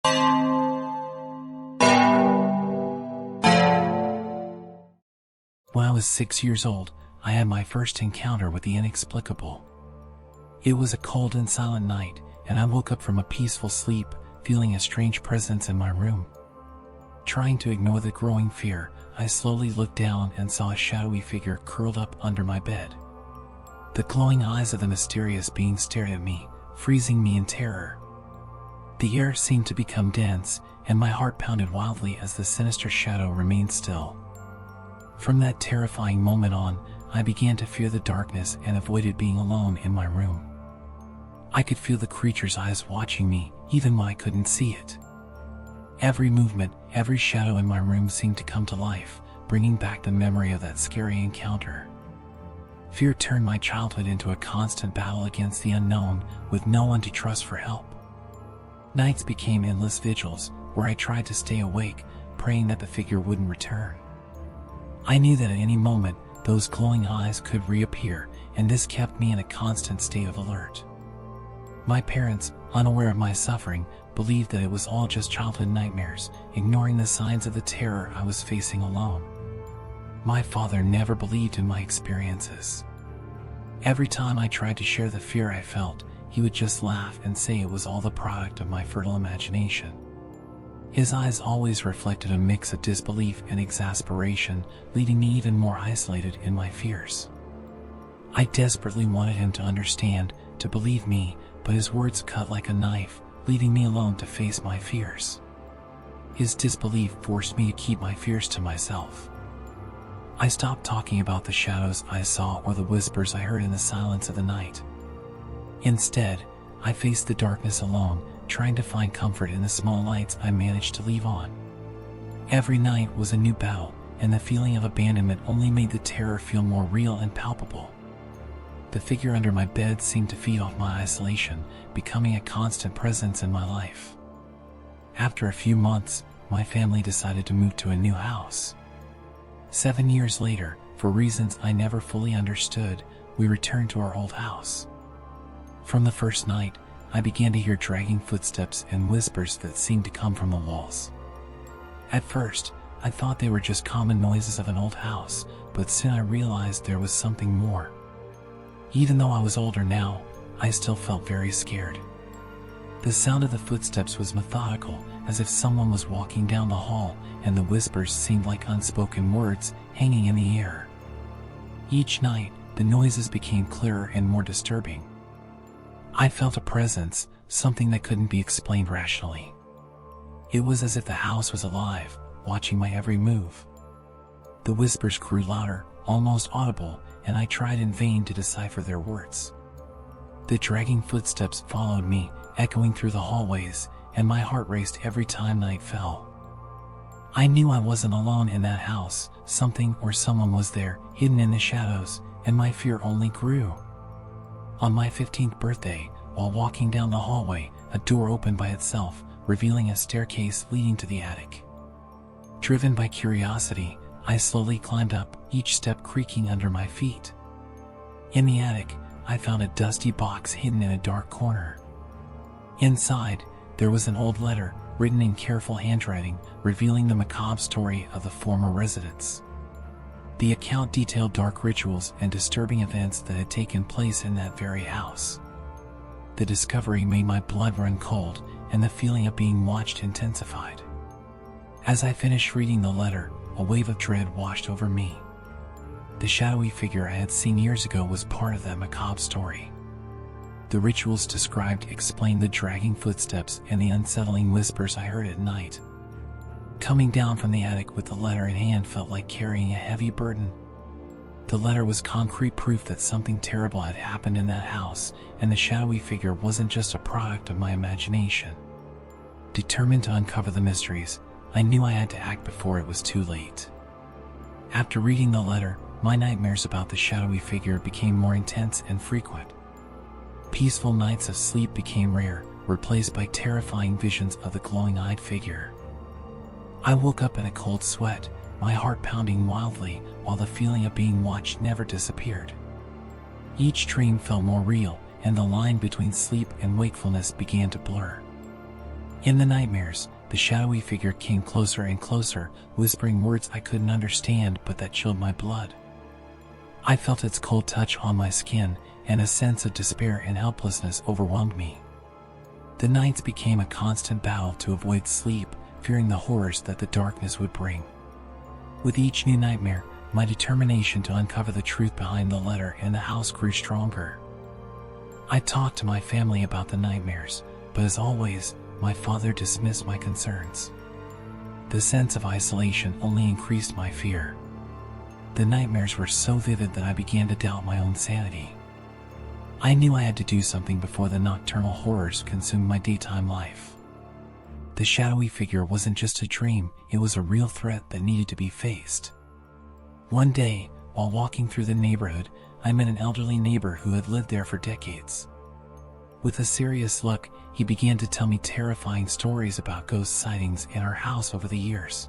When I was 6 years old, I had my first encounter with the inexplicable. It was a cold and silent night, and I woke up from a peaceful sleep, feeling a strange presence in my room. Trying to ignore the growing fear, I slowly looked down and saw a shadowy figure curled up under my bed. The glowing eyes of the mysterious being stared at me, freezing me in terror. The air seemed to become dense, and my heart pounded wildly as the sinister shadow remained still. From that terrifying moment on, I began to fear the darkness and avoided being alone in my room. I could feel the creature's eyes watching me, even when I couldn't see it. Every movement, every shadow in my room seemed to come to life, bringing back the memory of that scary encounter. Fear turned my childhood into a constant battle against the unknown, with no one to trust for help. Nights became endless vigils, where I tried to stay awake, praying that the figure wouldn't return. I knew that at any moment, those glowing eyes could reappear, and this kept me in a constant state of alert. My parents, unaware of my suffering, believed that it was all just childhood nightmares, ignoring the signs of the terror I was facing alone. My father never believed in my experiences. Every time I tried to share the fear I felt, he would just laugh and say it was all the product of my fertile imagination. His eyes always reflected a mix of disbelief and exasperation, leaving me even more isolated in my fears. I desperately wanted him to understand, to believe me, but his words cut like a knife, leaving me alone to face my fears. His disbelief forced me to keep my fears to myself. I stopped talking about the shadows I saw or the whispers I heard in the silence of the night. Instead, I faced the darkness alone, trying to find comfort in the small lights I managed to leave on. Every night was a new battle, and the feeling of abandonment only made the terror feel more real and palpable. The figure under my bed seemed to feed off my isolation, becoming a constant presence in my life. After a few months, my family decided to move to a new house. 7 years later, for reasons I never fully understood, we returned to our old house. From the first night, I began to hear dragging footsteps and whispers that seemed to come from the walls. At first, I thought they were just common noises of an old house, but soon I realized there was something more. Even though I was older now, I still felt very scared. The sound of the footsteps was methodical, as if someone was walking down the hall, and the whispers seemed like unspoken words hanging in the air. Each night, the noises became clearer and more disturbing. I felt a presence, something that couldn't be explained rationally. It was as if the house was alive, watching my every move. The whispers grew louder, almost audible, and I tried in vain to decipher their words. The dragging footsteps followed me, echoing through the hallways, and my heart raced every time night fell. I knew I wasn't alone in that house. Something or someone was there, hidden in the shadows, and my fear only grew. On my 15th birthday, while walking down the hallway, a door opened by itself, revealing a staircase leading to the attic. Driven by curiosity, I slowly climbed up, each step creaking under my feet. In the attic, I found a dusty box hidden in a dark corner. Inside, there was an old letter, written in careful handwriting, revealing the macabre story of the former residents. The account detailed dark rituals and disturbing events that had taken place in that very house. The discovery made my blood run cold, and the feeling of being watched intensified. As I finished reading the letter, a wave of dread washed over me. The shadowy figure I had seen years ago was part of that macabre story. The rituals described explained the dragging footsteps and the unsettling whispers I heard at night. Coming down from the attic with the letter in hand felt like carrying a heavy burden. The letter was concrete proof that something terrible had happened in that house, and the shadowy figure wasn't just a product of my imagination. Determined to uncover the mysteries, I knew I had to act before it was too late. After reading the letter, my nightmares about the shadowy figure became more intense and frequent. Peaceful nights of sleep became rare, replaced by terrifying visions of the glowing-eyed figure. I woke up in a cold sweat, my heart pounding wildly, while the feeling of being watched never disappeared. Each dream felt more real, and the line between sleep and wakefulness began to blur. In the nightmares, the shadowy figure came closer and closer, whispering words I couldn't understand but that chilled my blood. I felt its cold touch on my skin, and a sense of despair and helplessness overwhelmed me. The nights became a constant battle to avoid sleep, fearing the horrors that the darkness would bring. With each new nightmare, my determination to uncover the truth behind the letter in the house grew stronger. I talked to my family about the nightmares, but as always, my father dismissed my concerns. The sense of isolation only increased my fear. The nightmares were so vivid that I began to doubt my own sanity. I knew I had to do something before the nocturnal horrors consumed my daytime life. The shadowy figure wasn't just a dream, it was a real threat that needed to be faced. One day, while walking through the neighborhood, I met an elderly neighbor who had lived there for decades. With a serious look, he began to tell me terrifying stories about ghost sightings in our house over the years.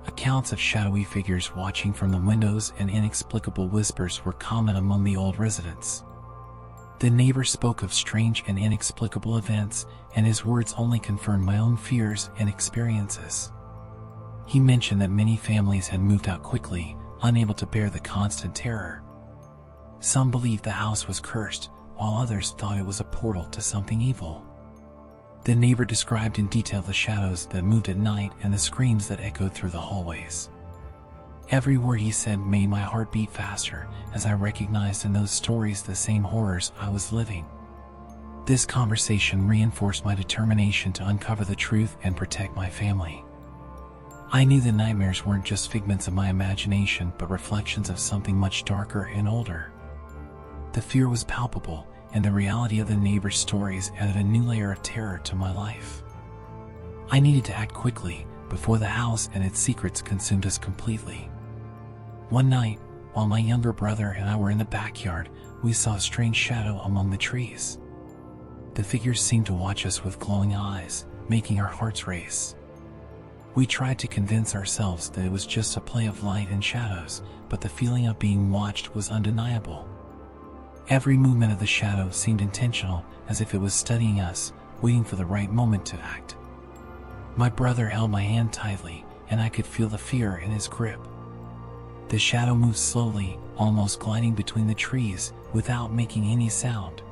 Accounts of shadowy figures watching from the windows and inexplicable whispers were common among the old residents. The neighbor spoke of strange and inexplicable events, and his words only confirmed my own fears and experiences. He mentioned that many families had moved out quickly, unable to bear the constant terror. Some believed the house was cursed, while others thought it was a portal to something evil. The neighbor described in detail the shadows that moved at night and the screams that echoed through the hallways. Every word he said made my heart beat faster, as I recognized in those stories the same horrors I was living. This conversation reinforced my determination to uncover the truth and protect my family. I knew the nightmares weren't just figments of my imagination, but reflections of something much darker and older. The fear was palpable, and the reality of the neighbor's stories added a new layer of terror to my life. I needed to act quickly, before the house and its secrets consumed us completely. One night, while my younger brother and I were in the backyard, we saw a strange shadow among the trees. The figure seemed to watch us with glowing eyes, making our hearts race. We tried to convince ourselves that it was just a play of light and shadows, but the feeling of being watched was undeniable. Every movement of the shadow seemed intentional, as if it was studying us, waiting for the right moment to act. My brother held my hand tightly, and I could feel the fear in his grip. The shadow moved slowly, almost gliding between the trees, without making any sound.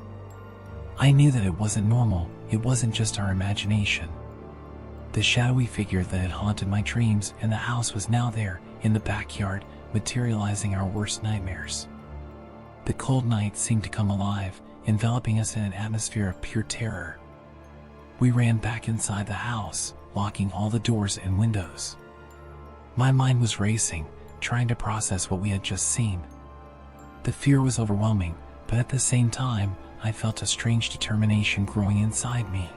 I knew that it wasn't normal, it wasn't just our imagination. The shadowy figure that had haunted my dreams and the house was now there, in the backyard, materializing our worst nightmares. The cold night seemed to come alive, enveloping us in an atmosphere of pure terror. We ran back inside the house, locking all the doors and windows. My mind was racing, trying to process what we had just seen. The fear was overwhelming, but at the same time, I felt a strange determination growing inside me.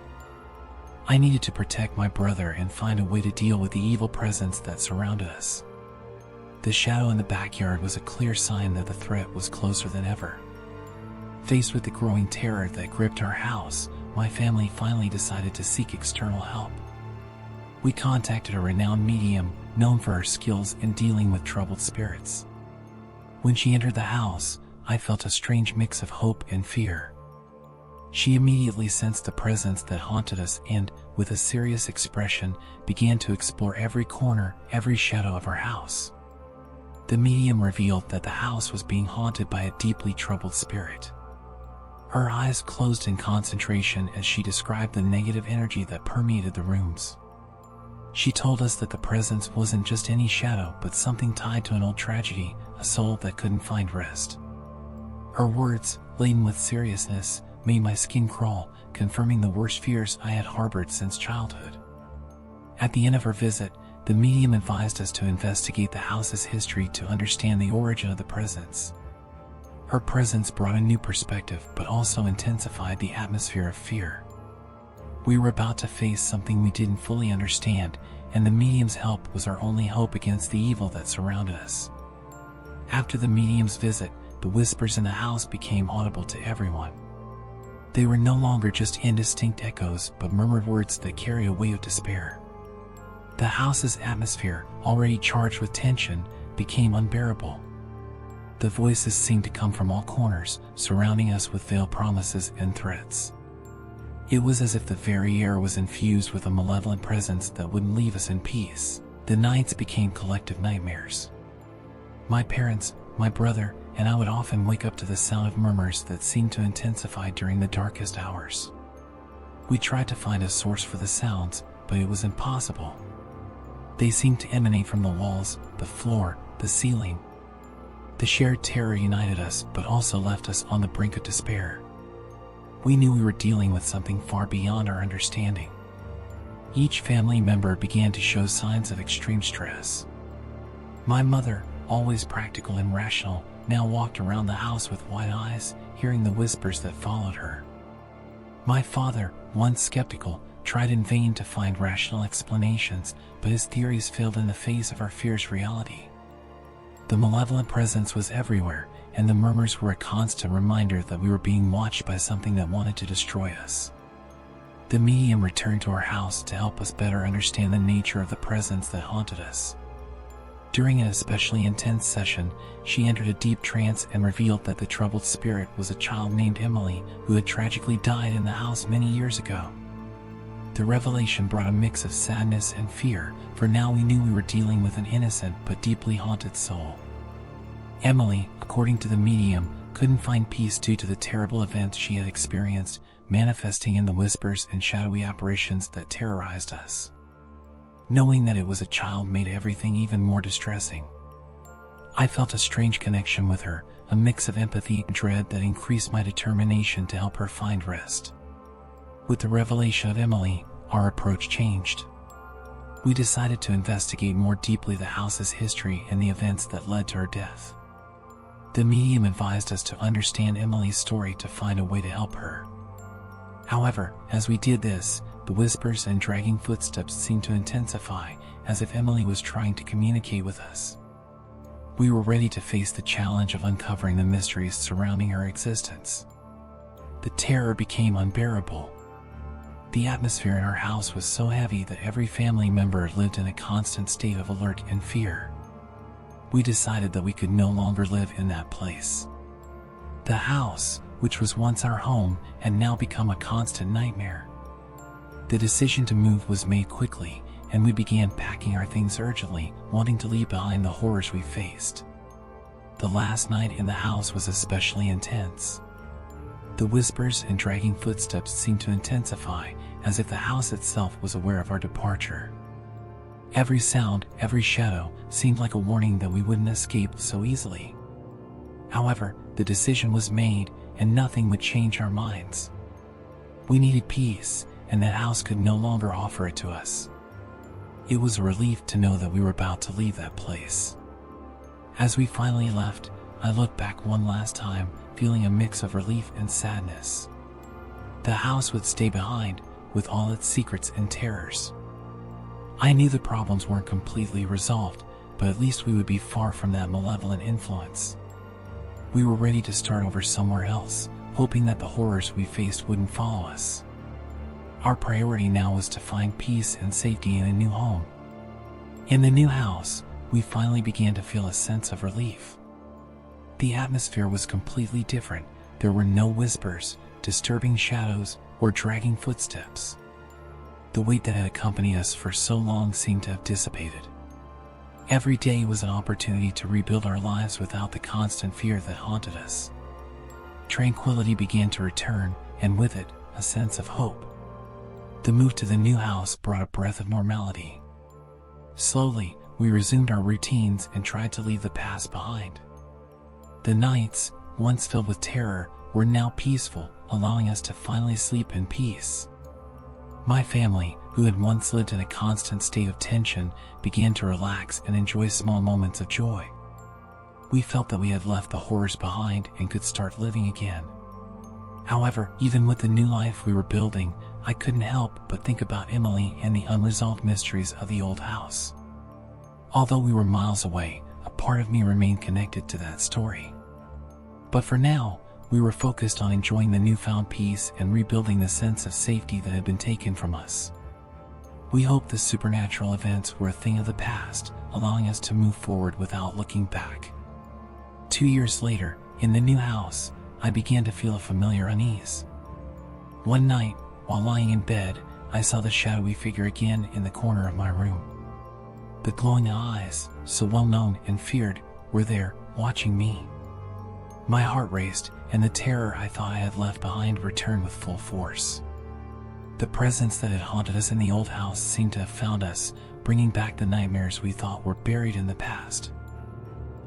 I needed to protect my brother and find a way to deal with the evil presence that surrounded us. The shadow in the backyard was a clear sign that the threat was closer than ever. Faced with the growing terror that gripped our house, my family finally decided to seek external help. We contacted a renowned medium known for her skills in dealing with troubled spirits. When she entered the house, I felt a strange mix of hope and fear. She immediately sensed the presence that haunted us and, with a serious expression, began to explore every corner, every shadow of our house. The medium revealed that the house was being haunted by a deeply troubled spirit. Her eyes closed in concentration as she described the negative energy that permeated the rooms. She told us that the presence wasn't just any shadow, but something tied to an old tragedy, a soul that couldn't find rest. Her words, laden with seriousness, made my skin crawl, confirming the worst fears I had harbored since childhood. At the end of her visit, the medium advised us to investigate the house's history to understand the origin of the presence. Her presence brought a new perspective, but also intensified the atmosphere of fear. We were about to face something we didn't fully understand, and the medium's help was our only hope against the evil that surrounded us. After the medium's visit, the whispers in the house became audible to everyone. They were no longer just indistinct echoes, but murmured words that carried a weight of despair. The house's atmosphere, already charged with tension, became unbearable. The voices seemed to come from all corners, surrounding us with veiled promises and threats. It was as if the very air was infused with a malevolent presence that wouldn't leave us in peace. The nights became collective nightmares. My parents, my brother, and I would often wake up to the sound of murmurs that seemed to intensify during the darkest hours. We tried to find a source for the sounds, but it was impossible. They seemed to emanate from the walls, the floor, the ceiling. The shared terror united us, but also left us on the brink of despair. We knew we were dealing with something far beyond our understanding. Each family member began to show signs of extreme stress. My mother, always practical and rational, now walked around the house with wide eyes, hearing the whispers that followed her. My father, once skeptical, tried in vain to find rational explanations, but his theories failed in the face of our fierce reality. The malevolent presence was everywhere, and the murmurs were a constant reminder that we were being watched by something that wanted to destroy us. The medium returned to our house to help us better understand the nature of the presence that haunted us. During an especially intense session, she entered a deep trance and revealed that the troubled spirit was a child named Emily who had tragically died in the house many years ago. The revelation brought a mix of sadness and fear, for now we knew we were dealing with an innocent but deeply haunted soul. Emily, according to the medium, couldn't find peace due to the terrible events she had experienced, manifesting in the whispers and shadowy apparitions that terrorized us. Knowing that it was a child made everything even more distressing. I felt a strange connection with her, a mix of empathy and dread that increased my determination to help her find rest. With the revelation of Emily, our approach changed. We decided to investigate more deeply the house's history and the events that led to her death. The medium advised us to understand Emily's story to find a way to help her. However, as we did this, the whispers and dragging footsteps seemed to intensify, as if Emily was trying to communicate with us. We were ready to face the challenge of uncovering the mysteries surrounding her existence. The terror became unbearable. The atmosphere in our house was so heavy that every family member lived in a constant state of alert and fear. We decided that we could no longer live in that place. The house, which was once our home, had now become a constant nightmare. The decision to move was made quickly, and we began packing our things urgently, wanting to leave behind the horrors we faced. The last night in the house was especially intense. The whispers and dragging footsteps seemed to intensify, as if the house itself was aware of our departure. Every sound, every shadow, seemed like a warning that we wouldn't escape so easily. However, the decision was made, and nothing would change our minds. We needed peace, and that house could no longer offer it to us. It was a relief to know that we were about to leave that place. As we finally left, I looked back one last time, feeling a mix of relief and sadness. The house would stay behind, with all its secrets and terrors. I knew the problems weren't completely resolved, but at least we would be far from that malevolent influence. We were ready to start over somewhere else, hoping that the horrors we faced wouldn't follow us. Our priority now was to find peace and safety in a new home. In the new house, we finally began to feel a sense of relief. The atmosphere was completely different. There were no whispers, disturbing shadows, or dragging footsteps. The weight that had accompanied us for so long seemed to have dissipated. Every day was an opportunity to rebuild our lives without the constant fear that haunted us. Tranquility began to return, and with it, a sense of hope. The move to the new house brought a breath of normality. Slowly, we resumed our routines and tried to leave the past behind. The nights, once filled with terror, were now peaceful, allowing us to finally sleep in peace. My family, who had once lived in a constant state of tension, began to relax and enjoy small moments of joy. We felt that we had left the horrors behind and could start living again. However, even with the new life we were building, I couldn't help but think about Emily and the unresolved mysteries of the old house. Although we were miles away, a part of me remained connected to that story. But for now, we were focused on enjoying the newfound peace and rebuilding the sense of safety that had been taken from us. We hoped the supernatural events were a thing of the past, allowing us to move forward without looking back. 2 years later, in the new house, I began to feel a familiar unease. One night, While lying in bed, I saw the shadowy figure again in the corner of my room. The glowing eyes, so well known and feared, were there, watching me. My heart raced, and the terror I thought I had left behind returned with full force. The presence that had haunted us in the old house seemed to have found us, bringing back the nightmares we thought were buried in the past.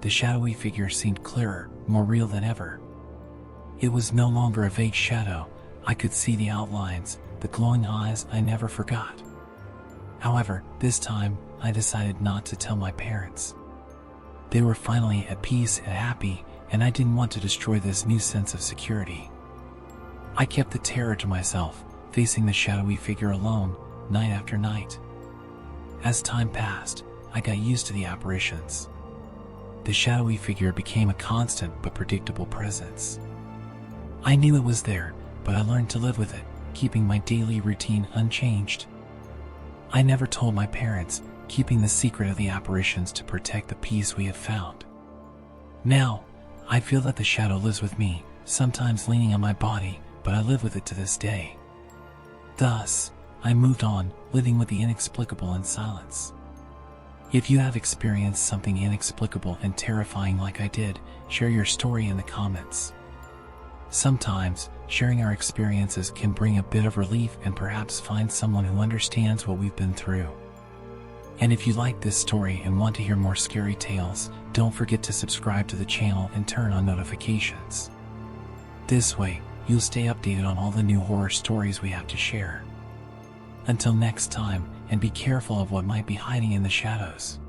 The shadowy figure seemed clearer, more real than ever. It was no longer a vague shadow. I could see the outlines, the glowing eyes I never forgot. However, this time, I decided not to tell my parents. They were finally at peace and happy, and I didn't want to destroy this new sense of security. I kept the terror to myself, facing the shadowy figure alone, night after night. As time passed, I got used to the apparitions. The shadowy figure became a constant but predictable presence. I knew it was there, but I learned to live with it, keeping my daily routine unchanged. I never told my parents, keeping the secret of the apparitions to protect the peace we had found. Now, I feel that the shadow lives with me, sometimes leaning on my body, but I live with it to this day. Thus, I moved on, living with the inexplicable in silence. If you have experienced something inexplicable and terrifying like I did, share your story in the comments. Sometimes, sharing our experiences can bring a bit of relief and perhaps find someone who understands what we've been through. And if you like this story and want to hear more scary tales, don't forget to subscribe to the channel and turn on notifications. This way, you'll stay updated on all the new horror stories we have to share. Until next time, and be careful of what might be hiding in the shadows.